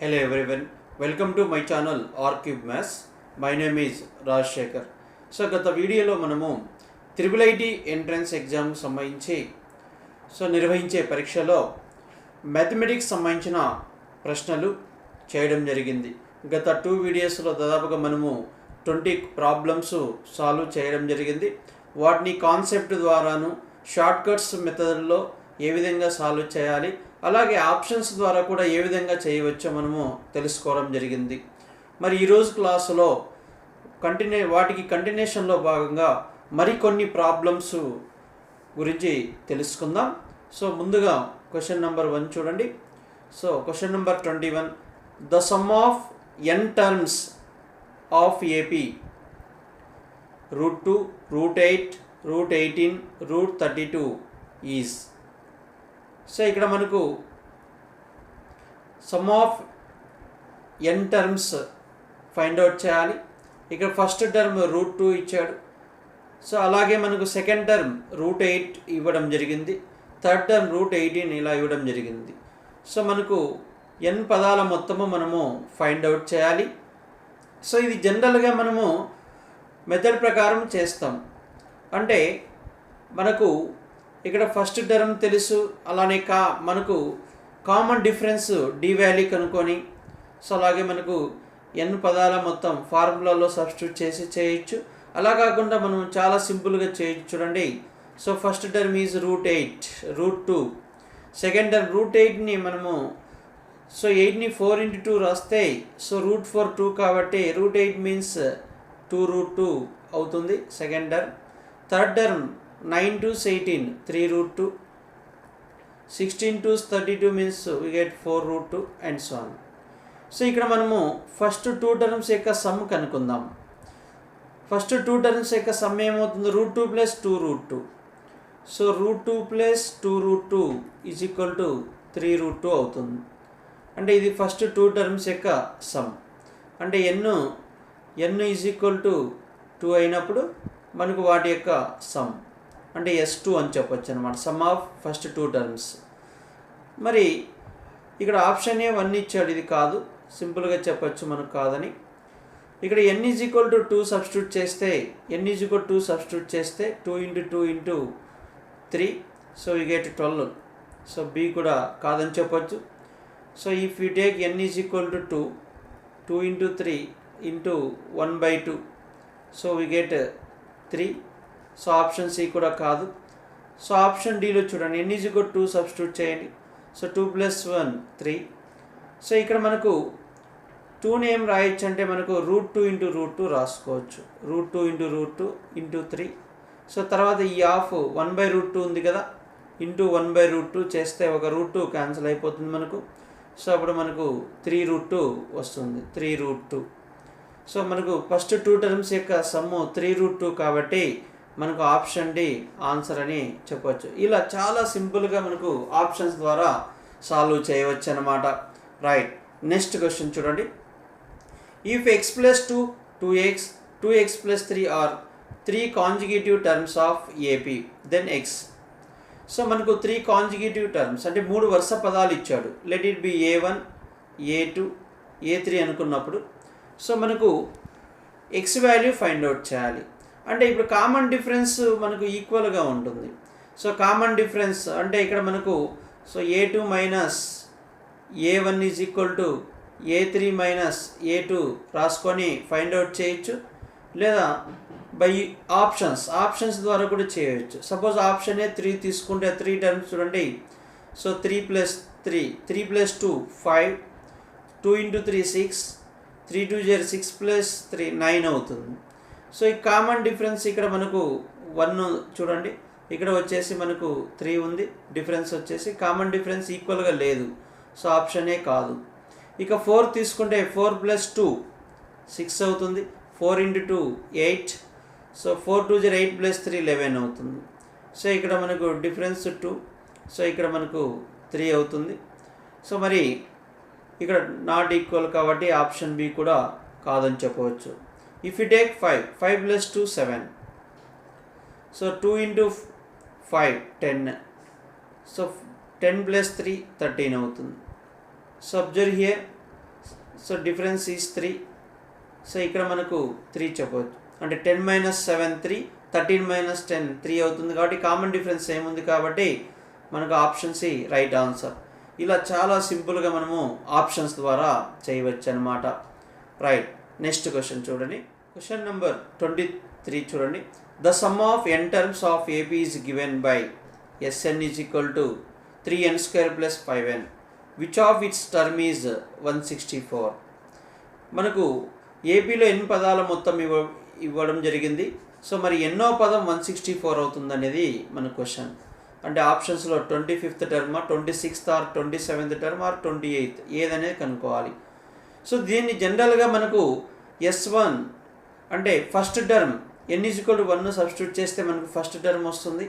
Hello everyone, welcome to my channel R-Cube Maths. My name is Rajshekhar. So గత వీడియోలో మనము IIIT entrance exam సంబంధించి నిర్వహించే పరీక్షలో మ్యాథమెటిక్స్ సంబంధించిన ప్రశ్నలు చేయడం జరిగింది. గత 2 వీడియోస్లో దాదాపుగా మనము 20 ప్రాబ్లమ్స్ సాల్వ్ చేయడం జరిగింది. వాటిని కాన్సెప్ట్ ద్వారాను షార్ట్ కట్స్ మెథడ్లో ఏ విధంగా సాల్వ్ చేయాలి, అలాగే ఆప్షన్స్ ద్వారా కూడా ఏ విధంగా చేయవచ్చో మనము తెలుసుకోవడం జరిగింది. మరి ఈరోజు క్లాసులో వాటికి కంటిన్యూషన్లో భాగంగా మరికొన్ని ప్రాబ్లమ్స్ గురించి తెలుసుకుందాం. సో ముందుగా క్వశ్చన్ నెంబర్ 1 చూడండి. So question number 21, the sum of n terms of AP √2, √8, √18, √32 is. So ఇక్కడ మనకు some of n terms find out చేయాలి. ఇక్కడ ఫస్ట్ టర్మ్ √2 ఇచ్చాడు. సో అలాగే మనకు సెకండ్ టర్మ్ √8 ఇవ్వడం జరిగింది, థర్డ్ టర్మ్ √18 ఇలా ఇవ్వడం జరిగింది. సో మనకు n పదాల మొత్తము మనము ఫైండ్ అవుట్ చేయాలి. సో ఇది జనరల్గా మనము మెథడ్ ప్రకారం చేస్తాం. అంటే మనకు ఇక్కడ ఫస్ట్ టర్మ్ తెలుసు, అలానే మనకు కామన్ డిఫరెన్స్ డి వాల్యూ కనుక్కొని, సో అలాగే మనకు n పదాల మొత్తం ఫార్ములాలో సబ్స్టిట్యూట్ చేసి చేయొచ్చు. అలా కాకుండా మనం చాలా సింపుల్గా చేయొచ్చు. చూడండి, so first term is √8, √2, second term √8ని మనము 8ని 4 into 2 రాస్తే √4 2 కాబట్టి √8 మీన్స్ 2√2 అవుతుంది second term. Third term 9 2s 18, 3√2, 16 2s 32 means we get 4√2 and so on. So ఇక్కడ మనము ఫస్ట్ 2 టర్మ్స్ యొక్క సమ్ కనుక్కుందాం. ఫస్ట్ 2 టర్మ్స్ యొక్క సమ్ ఏమవుతుంది? √2 + 2√2. సో √2 + 2√2 ఈజ్ ఈక్వల్ టు 3√2 అవుతుంది. అంటే ఇది ఫస్ట్ 2 టర్మ్స్ యొక్క సమ్. అంటే n ఈజ్ ఈక్వల్ టు 2 అయినప్పుడు మనకు వాటి యొక్క సమ్ అంటే S2 అని చెప్పొచ్చు అనమాట, సమ్ ఆఫ్ ఫస్ట్ 2 టర్మ్స్. మరి ఇక్కడ ఆప్షన్ ఏ 1 ఇచ్చాడు, ఇది కాదు, సింపుల్గా చెప్పచ్చు మనకు కాదని. ఇక్కడ n is equal to 2 substitute చేస్తే 2 into 2 into 3, so you get 12. So B కూడా కాదని చెప్పొచ్చు. So if you take n is equal to 2 into 3 into 1/2, so we get 3. So option C కూడా కాదు. సో ఆప్షన్ డిలో చూడండి, n ఈజ్ ఈక్వల్ 2 సబ్స్టిట్యూట్ చేయండి. So 2 + 1 3. So ఇక్కడ మనకు 2ని ఏం రాయొచ్చు అంటే మనకు √2 into √2 రాసుకోవచ్చు. √2 into √2 into 3. సో తర్వాత ఈ ఆఫ్ 1/√2 ఉంది కదా, ఇంటూ 1/√2 చేస్తే ఒక √2 క్యాన్సిల్ అయిపోతుంది మనకు. సో అప్పుడు మనకు 3√2 వస్తుంది, 3√2. సో మనకు ఫస్ట్ 2 టర్మ్స్ యొక్క సమ్ము 3√2 కాబట్టి మనకు ఆప్షన్ డి ఆన్సర్ అని చెప్పవచ్చు. ఇలా చాలా సింపుల్గా మనకు ఆప్షన్స్ ద్వారా సాల్వ్ చేయవచ్చు అన్నమాట. రైట్, నెక్స్ట్ క్వశ్చన్ చూడండి. If x + 2, 2x, 2x + 3 are 3 consecutive terms of AP, then x. So మనకు 3 కాంజుగేటివ్ టర్మ్స్ అంటే 3 వరుస పదాలు ఇచ్చాడు. Let it be a1, a2, a3 అనుకున్నప్పుడు సో మనకు x వాల్యూ ఫైండ్ అవుట్ చేయాలి. అంటే ఇప్పుడు కామన్ డిఫరెన్స్ మనకు ఈక్వల్గా ఉంటుంది. సో కామన్ డిఫరెన్స్ అంటే ఇక్కడ మనకు a2 - a1 is equal to a3 - a2 రాసుకొని ఫైండ్ అవుట్ చేయొచ్చు, లేదా బై ఆప్షన్స్ ద్వారా కూడా చేయవచ్చు. సపోజ్ ఆప్షన్ ఏ 3 తీసుకుంటే 3 టర్మ్స్ చూడండి. సో 3 + 3, 3 + 2 5, 2 into 3 6, 3 2 6 + 3 9 అవుతుంది. సో ఈ కామన్ డిఫరెన్స్ ఇక్కడ మనకు 1 చూడండి, ఇక్కడ వచ్చేసి మనకు 3 ఉంది, డిఫరెన్స్ వచ్చేసి కామన్ డిఫరెన్స్ ఈక్వల్గా లేదు. సో ఆప్షన్ ఏ కాదు. ఇక 4 తీసుకుంటే 4 + 2 6 అవుతుంది, 4 into 2 8. సో 4 2 8 + 3 11 అవుతుంది. సో ఇక్కడ మనకు డిఫరెన్స్ 2, సో ఇక్కడ మనకు 3 అవుతుంది. సో మరి ఇక్కడ నాట్ ఈక్వల్ కాబట్టి ఆప్షన్ బి కూడా కాదని చెప్పవచ్చు. If you take 5 + 2 7, so 2 into 5 10, so 10 + 3 13 అవుతుంది. So observe here so difference is 3. So ఇక్కడ మనకు 3 చెప్పవచ్చు. అంటే 10 - 7 3, 13 - 10 3 అవుతుంది. కాబట్టి కామన్ డిఫరెన్స్ ఏముంది కాబట్టి మనకు ఆప్షన్ సి రైట్ ఆన్సర్. ఇలా చాలా సింపుల్గా మనము ఆప్షన్స్ ద్వారా చేయవచ్చు అనమాట. రైట్. నెక్స్ట్ క్వశ్చన్ చూడండి. క్వశ్చన్ నెంబర్ 23 చూడండి. The sum of n terms of AP is given by Sn is equal to 3n² + 5n. Which of it's term is 164. మనకు ఏపీలో ఎన్ని పదాల మొత్తం ఇవ్వడం జరిగింది. సో మరి ఎన్నో పదం 164 అవుతుంది అనేది మన క్వశ్చన్. అంటే ఆప్షన్స్లో 25th term, 26th or 27th term or 28th ఏదనేది కనుక్కోవాలి. సో దీన్ని జనరల్గా మనకు S1 అంటే ఫస్ట్ టర్మ్ n = 1 సబ్స్టిట్యూట్ చేస్తే మనకు ఫస్ట్ టర్మ్ వస్తుంది.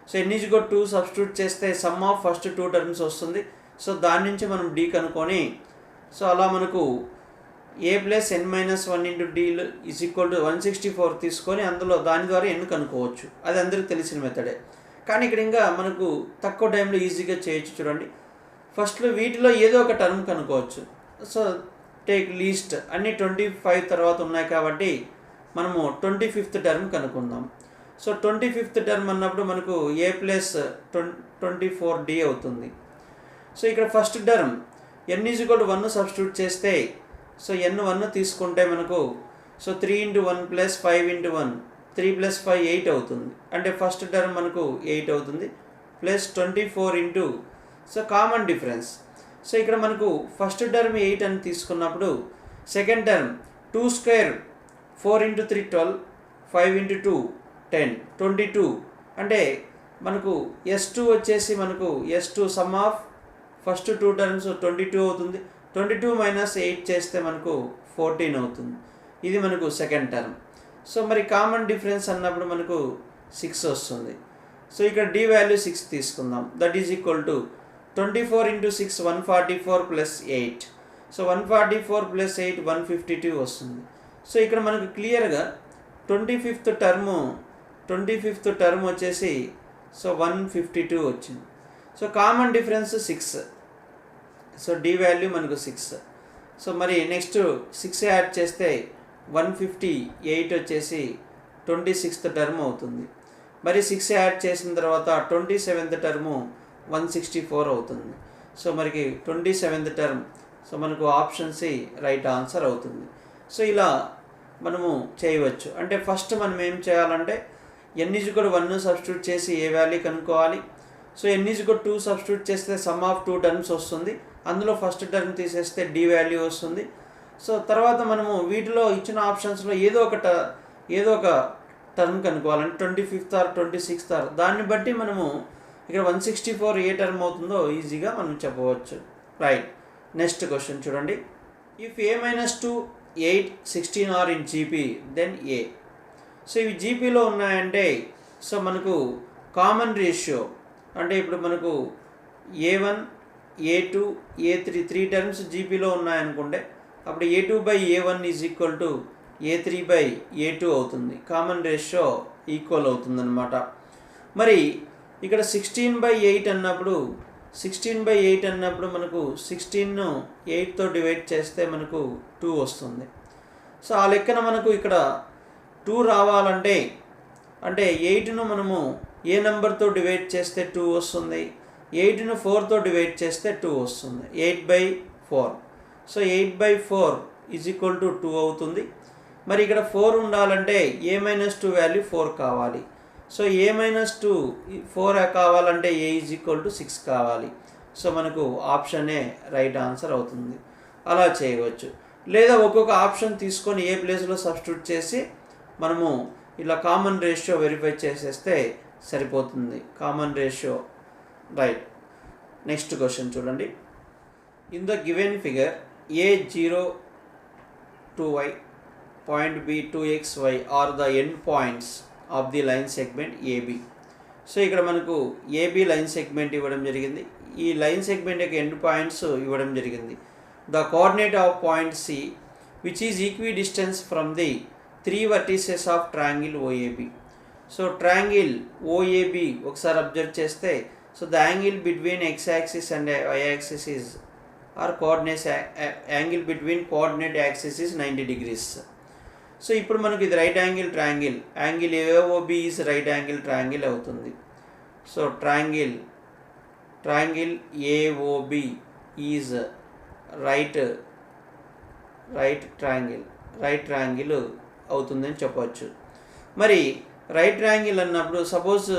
సో n = 2 సబ్స్టిట్యూట్ చేస్తే సమ్ ఆఫ్ ఫస్ట్ 2 టర్మ్స్ వస్తుంది. సో దాని నుంచి మనం d కనుక్కొని సో అలా మనకు a + n - 1 × d = 164 తీసుకొని అందులో దాని ద్వారా n కనుక్కోవచ్చు. అది అందరికీ తెలిసిన మెథడే. కానీ ఇక్కడ ఇంకా మనకు తక్కువ టైంలో ఈజీగా చేయొచ్చు. చూడండి, ఫస్ట్లో వీటిలో ఏదో ఒక టర్మ్ కనుక్కోవచ్చు. సో టేక్ లీస్ట్ అన్ని 25 తర్వాత ఉన్నాయి కాబట్టి మనము 25th టర్మ్ కనుక్కుందాం. సో 25th టర్మ్ అన్నప్పుడు మనకు a + 24d అవుతుంది. సో ఇక్కడ ఫస్ట్ టర్మ్ n = 1 సబ్స్టిట్యూట్ చేస్తే సో n1 తీసుకుంటే మనకు సో 3 × 1 + 5 × 1 3 + 5 8 అవుతుంది. అంటే ఫస్ట్ టర్మ్ మనకు 8 అవుతుంది plus 24 so common difference. So ఇక్కడ మనకు ఫస్ట్ టర్మ్ 8 అని తీసుకున్నప్పుడు సెకండ్ టర్మ్ 2² 4 × 3 12 5 × 2 10 22. అంటే మనకు S2 వచ్చేసి మనకు S2 some of first 2 terms 22 అవుతుంది. 22 - 8 చేస్తే మనకు 14 అవుతుంది. ఇది మనకు సెకండ్ టర్మ్. సో మరి కామన్ డిఫరెన్స్ అన్నప్పుడు మనకు 6 వస్తుంది. సో ఇక్కడ d వాల్యూ 6 తీసుకుందాం. That is equal to 24 × 6 144 + 8. So 144 + 8 152 వస్తుంది. సో ఇక్కడ మనకు క్లియర్గా 25th టర్మ్ వచ్చేసి సో 152 వచ్చింది. So common difference 6. So d value మనకు 6. సో మరి నెక్స్ట్ 6 యాడ్ చేస్తే 158 వచ్చేసి 26th టర్మ్ అవుతుంది. మరి 6 యాడ్ చేసిన తర్వాత 27th టర్ము 164 అవుతుంది. సో మనకి 27th టర్మ్ సో మనకు ఆప్షన్ సి రైట్ ఆన్సర్ అవుతుంది. సో ఇలా మనము చేయవచ్చు. అంటే ఫస్ట్ మనం ఏం చేయాలంటే n = 1 సబ్స్టిట్యూట్ చేసి ఏ వాల్యూ కనుక్కోవాలి. సో n = 2 సబ్స్టిట్యూట్ చేస్తే సమ్ ఆఫ్ 2 టర్మ్స్ వస్తుంది. అందులో ఫస్ట్ టర్మ్ తీసేస్తే d వాల్యూ వస్తుంది. సో తర్వాత మనము వీటిలో ఇచ్చిన ఆప్షన్స్లో ఏదో ఒక term కనుక్కోవాలంటే 25th are 26th are దాన్ని బట్టి మనము ఇక్కడ 164 ఏ టర్మ్ అవుతుందో ఈజీగా మనం చెప్పవచ్చు. రైట్. నెక్స్ట్ క్వశ్చన్ చూడండి. If a - 2 8 16 are in GP then a. So ఇవి జీపీలో ఉన్నాయంటే సో మనకు కామన్ రేషియో అంటే ఇప్పుడు మనకు A1 A2 A3 3 టర్మ్స్ జీపీలో ఉన్నాయనుకుంటే అప్పుడు A2/A1 is equal to A3/A2 అవుతుంది. కామన్ రేషియో ఈక్వల్ అవుతుందన్నమాట. మరి ఇక్కడ 16/8 అన్నప్పుడు మనకు 16ను 8తో డివైడ్ చేస్తే మనకు 2 వస్తుంది. సో ఆ లెక్కన మనకు ఇక్కడ 2 రావాలంటే అంటే 8ను మనము ఏ నెంబర్తో డివైడ్ చేస్తే 2 వస్తుంది, 8ను 4తో డివైడ్ చేస్తే 2 వస్తుంది. 8/4. సో 8/4 ఈజ్ ఈక్వల్ టు 2 అవుతుంది. మరి ఇక్కడ 4 ఉండాలంటే a - 2 వాల్యూ 4 కావాలి. సో a - 2 4 కావాలంటే a ఈజ్ ఈక్వల్ టు 6 కావాలి. సో మనకు ఆప్షన్ ఏ రైట్ ఆన్సర్ అవుతుంది. అలా చేయవచ్చు. లేదా ఒక్కొక్క ఆప్షన్ తీసుకొని ఏ ప్లేస్లో సబ్స్టిట్యూట్ చేసి మనము ఇలా కామన్ రేషియో వెరిఫై చేసేస్తే సరిపోతుంది. Common ratio right. Next question చూడండి. In the given figure a 0 2y point b 2xy are the end points of the line segment AB. So ఇక్కడ మనకు AB లైన్ సెగ్మెంట్ ఇవ్వడం జరిగింది. ఈ లైన్ సెగ్మెంట్ యొక్క end points ఇవ్వడం జరిగింది. The coordinate of point C which is equidistance from the 3 vertices of triangle OAB. So triangle OAB ఒకసారి observe చేస్తే so the angle between x axis and y axis is or coordinates angle between coordinate axis is 90 degrees. So ఇప్పుడు మనకి ఇది right angle triangle, angle AOB is right angle triangle అవుతుంది. So triangle AOB is right triangle అవుతుందని చెప్పవచ్చు. మరి right triangle అన్నప్పుడు suppose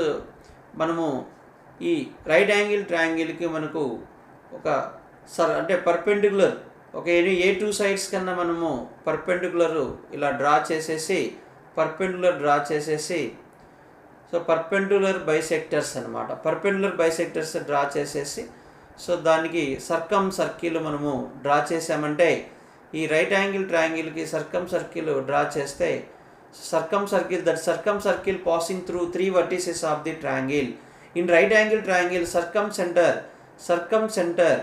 మనము ఈ రైట్ యాంగిల్ ట్రయాంగిల్కి మనకు ఒక అంటే పర్పెండిక్యులర్ ఒక ఏ టూ సైడ్స్ కన్నా మనము పర్పెండిక్యులర్ ఇలా డ్రా చేసేసి సో పర్పెండిక్యులర్ బైసెక్టర్స్ అనమాట. పర్పెండిక్యులర్ బైసెక్టర్స్ డ్రా చేసేసి సో దానికి సర్కిల్ మనము డ్రా చేసామంటే ఈ రైట్ యాంగిల్ ట్రయాంగిల్కి సర్కిల్ డ్రా చేస్తే circle passing through 3 vertices of the triangle. In right angle triangle circumcenter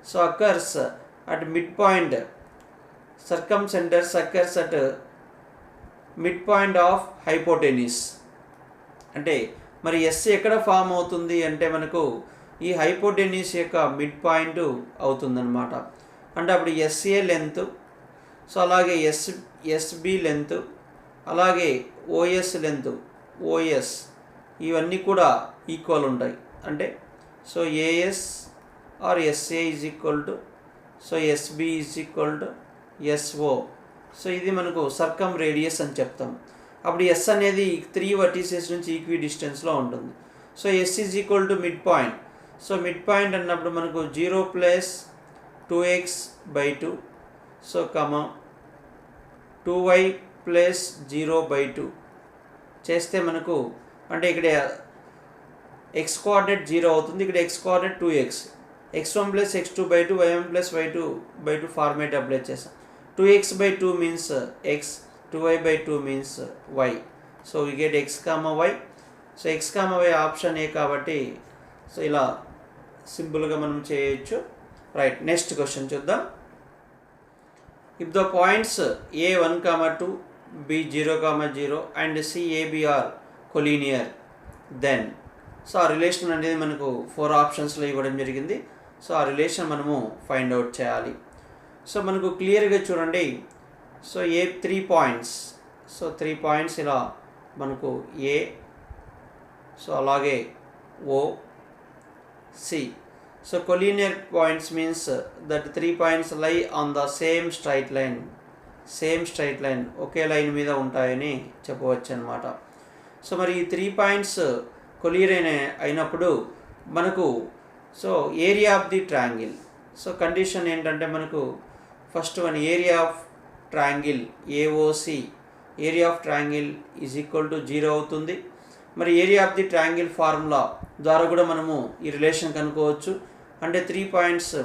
so occurs at midpoint. Circumcenter occurs at midpoint of hypotenuse. అంటే మరి yes ఎక్కడ form అవుతుంది అంటే మనకు ఈ హైపోటెన్యూస్ యొక్క మిడ్ పాయింట్ అవుతుందన్నమాట. అంటే అప్పుడు ఎస్ఏ లెంత్, సో అలాగే ఎస్బి లెంత్, అలాగే ఓఎస్ లెంత్ ఓఎస్ ఇవన్నీ కూడా ఈక్వల్ ఉంటాయి. అంటే so AS or SA is equal to so SB is equal to SO. So ఇది మనకు సర్కమ్ రేడియస్ అని చెప్తాం. అప్పుడు ఎస్ అనేది 3 vertices నుంచి ఈక్వి డిస్టెన్స్లో ఉంటుంది. So S is equal to midpoint. So midpoint అన్నప్పుడు మనకు 0 + 2x/2 సో 2y + 0/2 చేస్తే మనకు అంటే ఇక్కడ x కోఆర్డినేట్ 0 అవుతుంది, ఇక్కడ x coordinate 2x, x1 + x2/2 y1 + y2/2 format apply చేస్తాం. 2x/2 means x, 2y/2 means y. So we get x, y. So x, y option A కాబట్టి సో ఇలా సింపుల్గా మనం చేయొచ్చు. రైట్, నెక్స్ట్ క్వశ్చన్ చూద్దాం. If the points a1, 2, b0, 0 and c,ab are collinear then so ఆ relation అనేది మనకు 4 ఆప్షన్స్లో ఇవ్వడం జరిగింది. సో ఆ రిలేషన్ మనము ఫైండ్ అవుట్ చేయాలి. సో మనకు క్లియర్గా చూడండి. సో 3 పాయింట్స్, సో 3 పాయింట్స్ ఇలా మనకు ఏ, సో అలాగే O, C. So collinear points means that 3 points lie on the same straight line ఒకే లైన్ మీద ఉంటాయని చెప్పవచ్చు అన్నమాట. సో మరి ఈ 3 పాయింట్స్ కొలీనియర్ అయినప్పుడు మనకు so area of the triangle, so condition ఏంటంటే మనకు first one area of triangle AOC, area of triangle is equal to 0 అవుతుంది. మరి area of the triangle formula ద్వారా కూడా మనము ఈ రిలేషన్ కనుక్కోవచ్చు. అంటే 3 points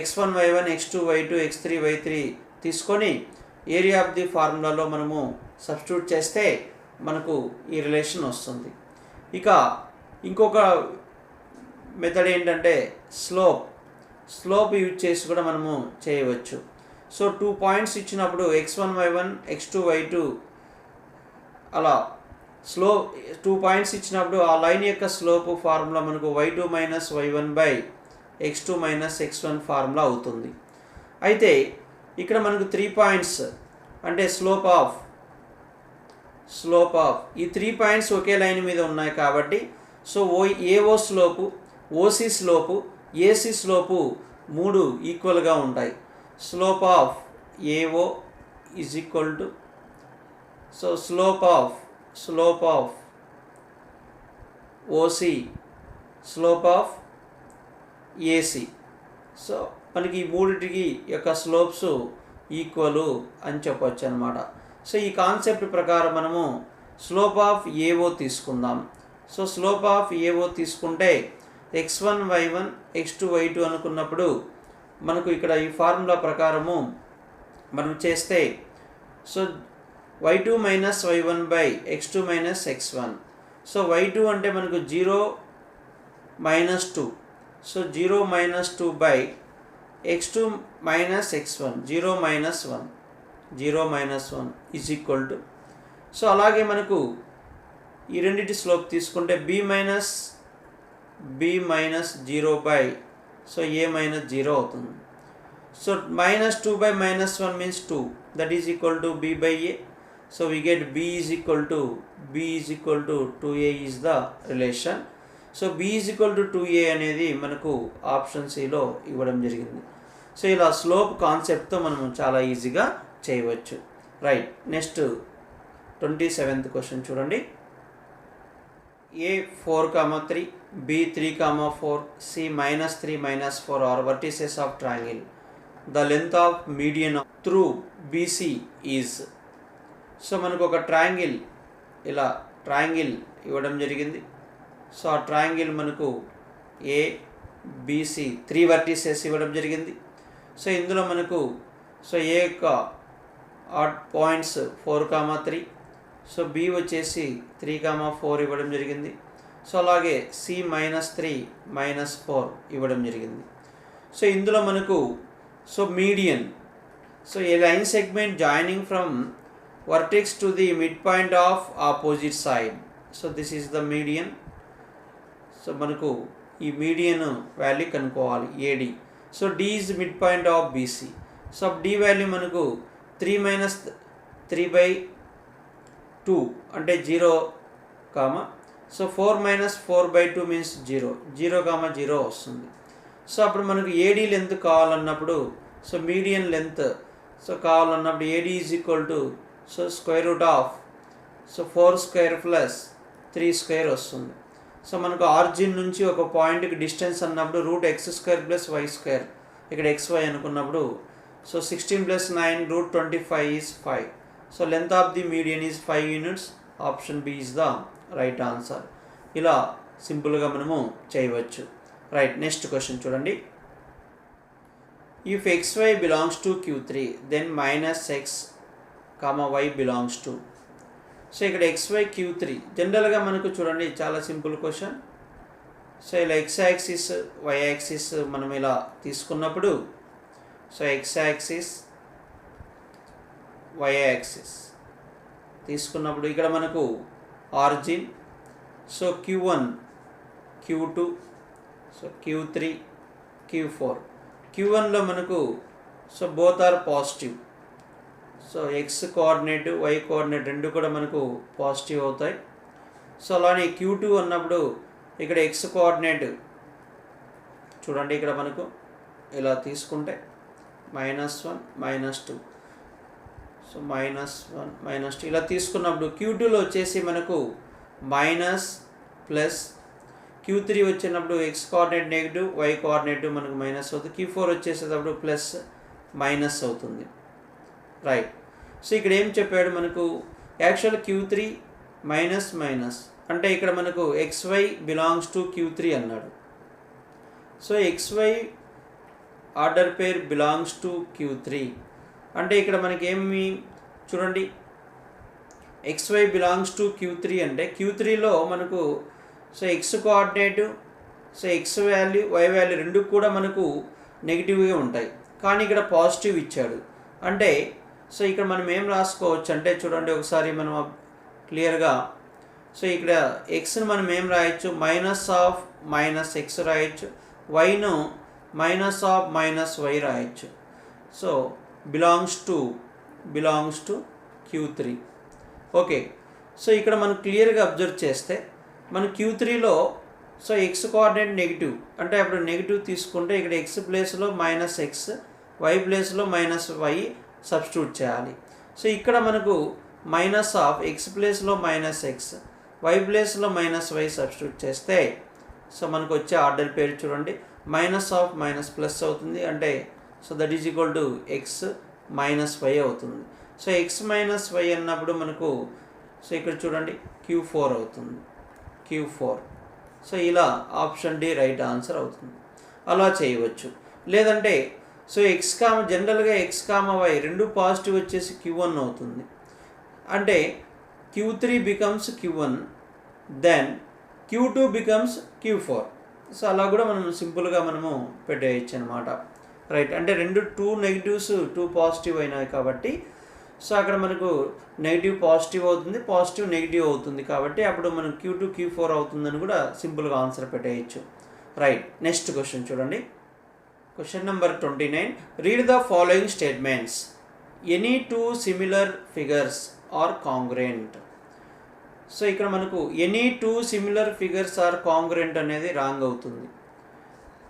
x1 y1 x2 y2 x3 y3 తీసుకొని ఏరియా ఆఫ్ ది ఫార్ములాలో మనము సబ్స్టిట్యూట్ చేస్తే మనకు ఈ రిలేషన్ వస్తుంది. ఇక ఇంకొక మెథడ్ ఏంటంటే స్లోప్ యూజ్ చేసి కూడా మనము చేయవచ్చు. సో 2 పాయింట్స్ ఇచ్చినప్పుడు x1 y1 x2 y2 అలా 2 పాయింట్స్ ఇచ్చినప్పుడు ఆ లైన్ యొక్క స్లోప్ ఫార్ములా మనకు y2 - y1/x2 - x1 ఫార్ములా అవుతుంది. అయితే ఇక్కడ మనకు 3 పాయింట్స్ అంటే స్లోప్ ఆఫ్ ఈ 3 పాయింట్స్ ఒకే లైన్ మీద ఉన్నాయి కాబట్టి so AO slope, OC slope, AC slope 3 ఈక్వల్గా ఉంటాయి. Slope of AO is equal to so slope of OC, slope of AC. So మనకి ఈ మూడిటికి యొక్క స్లోప్స్ ఈక్వల్ అని చెప్పవచ్చు అనమాట. సో ఈ కాన్సెప్ట్ ప్రకారం మనము స్లోప్ ఆఫ్ ఏఓ తీసుకుందాం. సో స్లోప్ ఆఫ్ ఏఓ తీసుకుంటే x1 y1 x2 y2 అనుకున్నప్పుడు మనకు ఇక్కడ ఈ ఫార్ములా ప్రకారము మనం చేస్తే so y2 - y1/x2 - x1. So y2 అంటే మనకు 0 - 2, so 0 - 2/x2 - x1 0 - 1 is equal to so అలాగే మనకు ఈ రెండింటి స్లోప్ తీసుకుంటే b - 0 సో a - 0 అవుతుంది. So minus 2 by minus 1 means 2, that is equal to b by a. So we get b is equal to 2a is the relation. So b is equal to 2a అనేది మనకు option సిలో ఇవ్వడం జరిగింది. So ఇలా slope కాన్సెప్ట్తో మనం చాలా ఈజీగా చేయవచ్చు. రైట్, నెక్స్ట్ 27th క్వశ్చన్ చూడండి. a 4, 3, b 3, 4, c -3, -4 are vertices of triangle. The length of median through BC is. So మనకు ఒక ట్రయాంగిల్, ఇలా ట్రయాంగిల్ ఇవ్వడం జరిగింది. సో ఆ ట్రయాంగిల్ మనకు ABC 3 వర్టిసెస్ ఇవ్వడం జరిగింది. సో ఇందులో మనకు సో ఏ యొక్క పాయింట్స్ 4, 3, సో బి వచ్చేసి 3, 4 ఇవ్వడం జరిగింది. సో అలాగే సి -3, -4 ఇవ్వడం జరిగింది. సో ఇందులో మనకు so median, so A line segment joining from vertex to the mid point of opposite side. So this is the median. So మనకు ఈ మీడియన్ వాల్యూ కనుక్కోవాలి AD. So D is mid point of BC. So D value మనకు 3 - 3/2 అంటే 0, so 4 - 4/2 means 0, 0, వస్తుంది. So అప్పుడు మనకు AD length కావాలన్నప్పుడు, so median length so కావాలన్నప్పుడు AD is equal to so square root of so 4² + 3² వస్తుంది. So మనకు ఆరిజిన్ నుంచి ఒక పాయింట్కి డిస్టెన్స్ అన్నప్పుడు √x² + y², ఇక్కడ xy అనుకున్నప్పుడు so 16 + 9 √25 is 5. So length of the median is 5 units. Option B is the right answer. ఇలా సింపుల్గా మనము చేయవచ్చు. రైట్, నెక్స్ట్ క్వశ్చన్ చూడండి. If xy belongs to Q3 then -x, y belongs to. So ఇక్కడ xy Q3 జనరల్గా మనకు చూడండి చాలా సింపుల్ క్వశ్చన్. సో ఇలా x యాక్సిస్ y యాక్సిస్ మనం ఇలా తీసుకున్నప్పుడు, so x axis y axis తీసుకున్నప్పుడు ఇక్కడ మనకు origin so Q1, Q2, so Q3, Q4. Q1లో మనకు so both are positive. So x coordinate y coordinate రెండు కూడా మనకు పాజిటివ్ అవుతాయి. సో అలానే Q2 అన్నప్పుడు ఇక్కడ x కోఆర్డినేట్ చూడండి, ఇక్కడ మనకు ఇలా తీసుకుంటే -1, -2, సో -1, -2 ఇలా తీసుకున్నప్పుడు Q2లో వచ్చేసి మనకు మైనస్ ప్లస్, Q3 వచ్చినప్పుడు x coordinate negative, y coordinate మనకు మైనస్ అవుతుంది. Q4 వచ్చేసేటప్పుడు ప్లస్ మైనస్ అవుతుంది. రైట్, సో ఇక్కడ ఏం చెప్పాడు మనకు, యాక్చువల్ Q3 మైనస్ అంటే ఇక్కడ మనకు xy బిలాంగ్స్ టు Q3 అన్నాడు. So xy order pair belongs to Q3 అంటే ఇక్కడ మనకి ఏమి చూడండి, xy బిలాంగ్స్ టు Q3 అంటే Q3లో మనకు so x coordinate, so x value y value రెండు కూడా మనకు నెగిటివ్గా ఉంటాయి. కానీ ఇక్కడ పాజిటివ్ ఇచ్చాడు అంటే, సో ఇక్కడ మనం ఏం రాసుకోవచ్చు అంటే చూడండి ఒకసారి మనం క్లియర్గా. సో ఇక్కడ ఎక్స్ని మనం ఏం రాయొచ్చు, -(-x) రాయొచ్చు, వైను -(-y) రాయొచ్చు. So belongs to Q3. Okay, so ఇక్కడ మనం క్లియర్గా అబ్జర్వ్ చేస్తే మన Q3లో సో x కోఆర్డినేట్ నెగిటివ్ అంటే అప్పుడు నెగిటివ్ తీసుకుంటే ఇక్కడ x ప్లేస్లో -x, y ప్లేస్లో -y సబ్స్టిట్యూట్ చేయాలి. సో ఇక్కడ మనకు -(x) ప్లేస్లో -x, y ప్లేస్లో -y సబ్స్టిట్యూట్ చేస్తే సో మనకు వచ్చే ఆర్డర్ పేరు చూడండి -(-) ప్లస్ అవుతుంది అంటే so that is equal to x -y అవుతుంది. సో x -y అన్నప్పుడు మనకు సో ఇక్కడ చూడండి Q4 అవుతుంది, Q4. సో ఇలా ఆప్షన్ డి రైట్ ఆన్సర్ అవుతుంది. అలా చేయవచ్చు. లేదంటే సో జనరల్గా x, y రెండు పాజిటివ్ వచ్చేసి Q1 అవుతుంది అంటే Q3 becomes Q1, then Q2 becomes Q4. So అలా కూడా మనం సింపుల్గా మనము పెట్టేయచ్చు అనమాట. రైట్, అంటే రెండు 2 నెగిటివ్స్ 2 పాజిటివ్ అయినాయి కాబట్టి సో అక్కడ మనకు నెగిటివ్ పాజిటివ్ అవుతుంది, పాజిటివ్ నెగిటివ్ అవుతుంది కాబట్టి అప్పుడు మనం Q2 Q4 అవుతుందని కూడా సింపుల్గా ఆన్సర్ పెట్టేయచ్చు. రైట్, నెక్స్ట్ క్వశ్చన్ చూడండి. Question number 29. Read the following statements. Any two similar figures are congruent. So ఇక్కడ మనకు any two similar figures are congruent అనేది రాంగ్ అవుతుంది.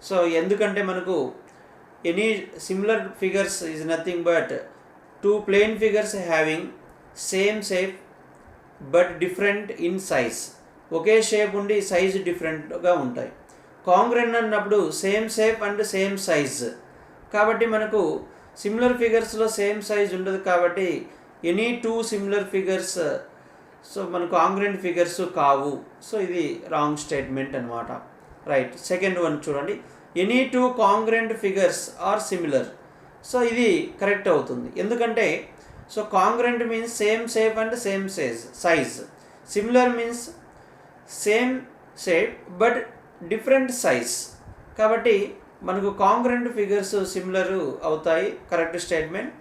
సో ఎందుకంటే మనకు any similar figures is nothing but two plane figures having same shape but different in size. ఒకే shape ఉండి size డిఫరెంట్గా ఉంటాయి. కాంగ్రుయెంట్ అన్నప్పుడు same shape and same size. కాబట్టి మనకు సిమిలర్ ఫిగర్స్లో సేమ్ సైజ్ ఉండదు కాబట్టి any two similar figures so మనకు కాంగ్రుయెంట్ ఫిగర్స్ కావు. సో ఇది రాంగ్ స్టేట్మెంట్ అనమాట. రైట్. సెకండ్ వన్ చూడండి. Any two congruent figures are similar. So ఇది కరెక్ట్ అవుతుంది. ఎందుకంటే so congruent means same shape and same size. Similar means same shape but different size. కాబట్టి మనకు congruent figures similar అవుతాయి. Correct statement.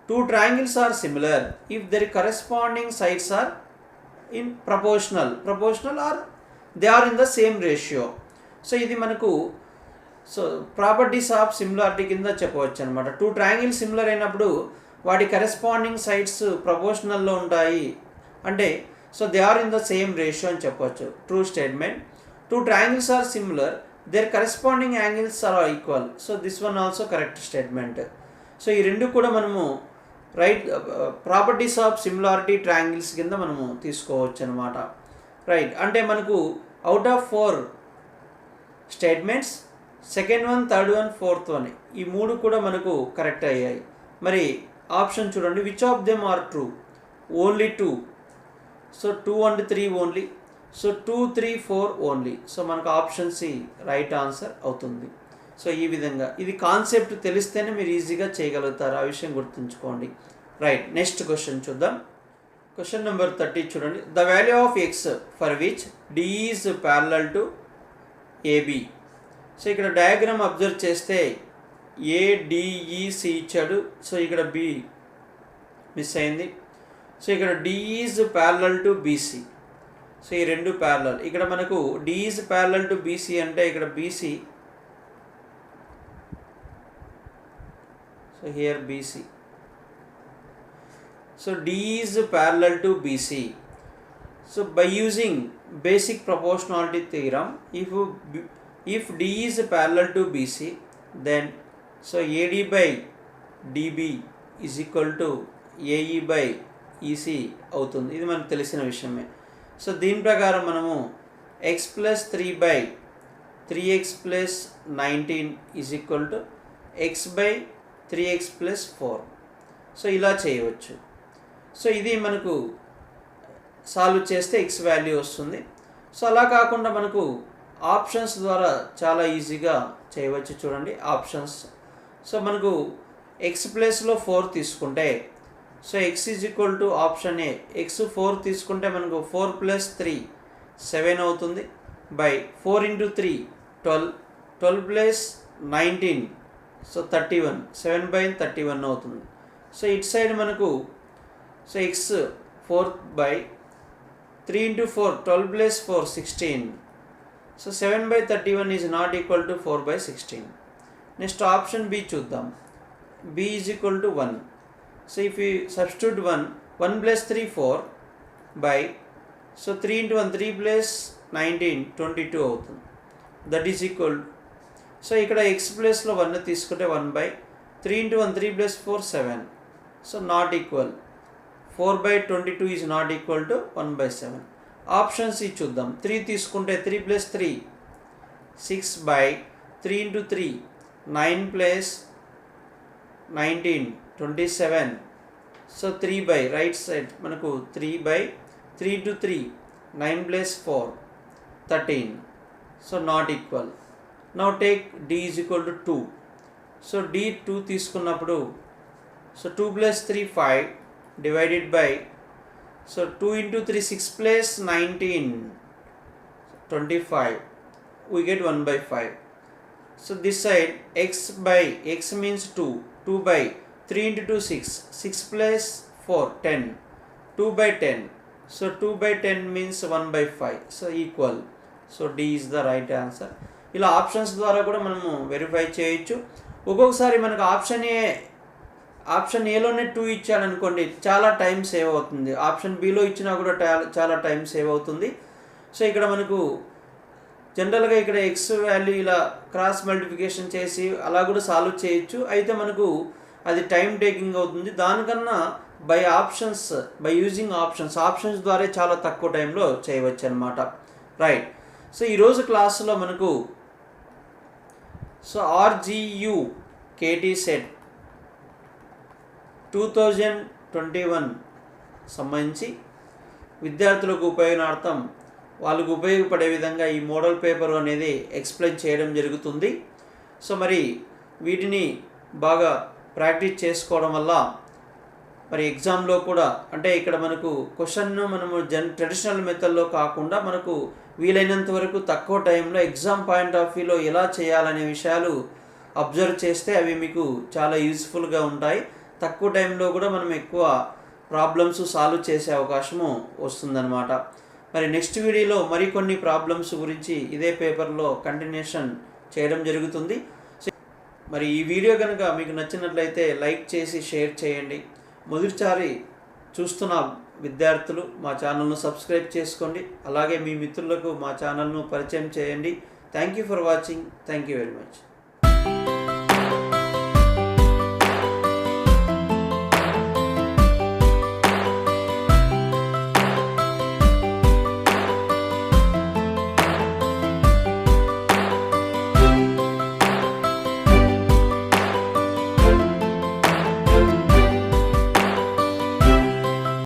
Two triangles are similar if their corresponding sides are in proportional or they are in the same ratio. So ఇది మనకు so properties of similarity కింద చెప్పవచ్చు అనమాట. Two triangles similar అయినప్పుడు వాటి corresponding sides ప్రపోర్షనల్లో ఉంటాయి అంటే so they are in the same ratio అని చెప్పవచ్చు. True statement. Two triangles are similar their corresponding angles are equal. So this one also correct statement. So ఈ రెండు కూడా మనము right properties of similarity triangles కింద మనము తీసుకోవచ్చు అనమాట. రైట్. అంటే మనకు out of 4 statements second one, third one, fourth one ఈ మూడు కూడా మనకు కరెక్ట్ అయ్యాయి. మరి ఆప్షన్ చూడండి. Which of them are true? Only 2. So 2 and 3 only. So 2, 3, 4 only. So మనకు ఆప్షన్ సి రైట్ ఆన్సర్ అవుతుంది. సో ఈ విధంగా ఇది కాన్సెప్ట్ తెలిస్తేనే మీరు ఈజీగా చేయగలుగుతారు. ఆ విషయం గుర్తుంచుకోండి. రైట్. నెక్స్ట్ క్వశ్చన్ చూద్దాం. క్వశ్చన్ నెంబర్ 30 చూడండి. The value of X for which D is parallel to AB. So ఇక్కడ డయాగ్రామ్ అబ్జర్వ్ చేస్తే ఏడిఈసి ఇచ్చాడు. సో ఇక్కడ బి మిస్ అయింది. సో ఇక్కడ D is parallel to BC. So ఈ రెండు ప్యారలల్. ఇక్కడ మనకు D is parallel to BC అంటే ఇక్కడ BC. So here BC. So D is parallel to BC. So by using basic proportionality theorem, if D is parallel to BC, then so AD by DB is equal to AE by EC అవుతుంది. ఇది మనకు తెలిసిన విషయమే. So దీని ప్రకారం మనము x plus 3 by 3x plus 19 is equal to x by 3x plus 4. So ఇలా చేయవచ్చు. సో ఇది మనకు సాల్వ్ చేస్తే ఎక్స్ వాల్యూ వస్తుంది. సో అలా కాకుండా మనకు ఆప్షన్స్ ద్వారా చాలా ఈజీగా చేయవచ్చు. చూడండి ఆప్షన్స్. సో మనకు ఎక్స్ ప్లేస్లో 4 తీసుకుంటే so X is equal to option A. X 4 తీసుకుంటే మనకు 4 + 3 7 అవుతుంది. బై 4 × 3 12. 12 + 19 సో 31. 7/31 అవుతుంది. సో ఇటు సైడ్ మనకు so x 4 by 3 × 4 12 + 4 16. So 7/31 is not equal to 4/16. Next option b చూద్దాం. B is equal to 1. So if you substitute 1 + 3 4 by so 3 × 1 3 + 19 22 అవుతుంది. That is equal. So ఇక్కడ x ప్లేస్లో 1 తీసుకుంటే 1/3 × 1 3 + 4 7. So not equal. 4/22 is not equal to 1/7. Options ఇది చూద్దాం. 3 తీసుకుంటే 3 + 3 6/3 × 3 9 + 19 27. So 3 right side మనకు 3/3 × 3 9 + 4 13. So not equal. Now take D is equal to 2. So D 2 తీసుకున్నప్పుడు so 2 + 3 5 divided by so 2 × 3 6 + 19 25. We get 1/5. So this side x means 2. 2/3 × 2 6. 6 + 4 10. 2/10. So 2/10 means 1/5. So equal. So D is the right answer. ఇలా options ద్వారా కూడా మనము verify చేయొచ్చు. ఒక్కొక్కసారి మనకు option ఏలోనే 2 ఇచ్చాడనుకోండి, చాలా time save అవుతుంది. ఆప్షన్ బిలో ఇచ్చినా కూడా చాలా టైం సేవ్ అవుతుంది. సో ఇక్కడ మనకు జనరల్గా ఇక్కడ ఎక్స్ వాల్యూ ఇలా క్రాస్ మల్టిప్లికేషన్ చేసి అలా కూడా సాల్వ్ చేయొచ్చు. అయితే మనకు అది టైం టేకింగ్ అవుతుంది. దానికన్నా బై యూజింగ్ ఆప్షన్స్ ద్వారా చాలా తక్కువ టైంలో చేయవచ్చు అనమాట. రైట్. సో ఈరోజు క్లాసులో మనకు RGU KT సెట్ 2021 సంబంధించి విద్యార్థులకు ఉపయోగార్థం వాళ్ళకు ఉపయోగపడే విధంగా ఈ మోడల్ పేపర్ అనేది ఎక్స్ప్లెయిన్ చేయడం జరుగుతుంది. సో మరి వీటిని బాగా ప్రాక్టీస్ చేసుకోవడం వల్ల మరి ఎగ్జామ్లో కూడా అంటే ఇక్కడ మనకు క్వశ్చన్ను మనము ట్రెడిషనల్ మెథడ్లో కాకుండా మనకు వీలైనంత వరకు తక్కువ టైంలో ఎగ్జామ్ పాయింట్ ఆఫ్ వ్యూలో ఎలా చేయాలనే విషయాలు అబ్జర్వ్ చేస్తే అవి మీకు చాలా యూస్ఫుల్గా ఉంటాయి. తక్కువ టైంలో కూడా మనం ఎక్కువ ప్రాబ్లమ్స్ సాల్వ్ చేసే అవకాశము వస్తుందన్నమాట. మరి నెక్స్ట్ వీడియోలో మరికొన్ని ప్రాబ్లమ్స్ గురించి ఇదే పేపర్లో కంటిన్యూషన్ చేయడం జరుగుతుంది. మరి ఈ వీడియో కనుక మీకు నచ్చినట్లయితే లైక్ చేసి షేర్ చేయండి. మొదటిసారి చూస్తున్న విద్యార్థులు మా ఛానల్ను సబ్స్క్రైబ్ చేసుకోండి. అలాగే మీ మిత్రులకు మా ఛానల్ను పరిచయం చేయండి. Thank you for watching. Thank you very much.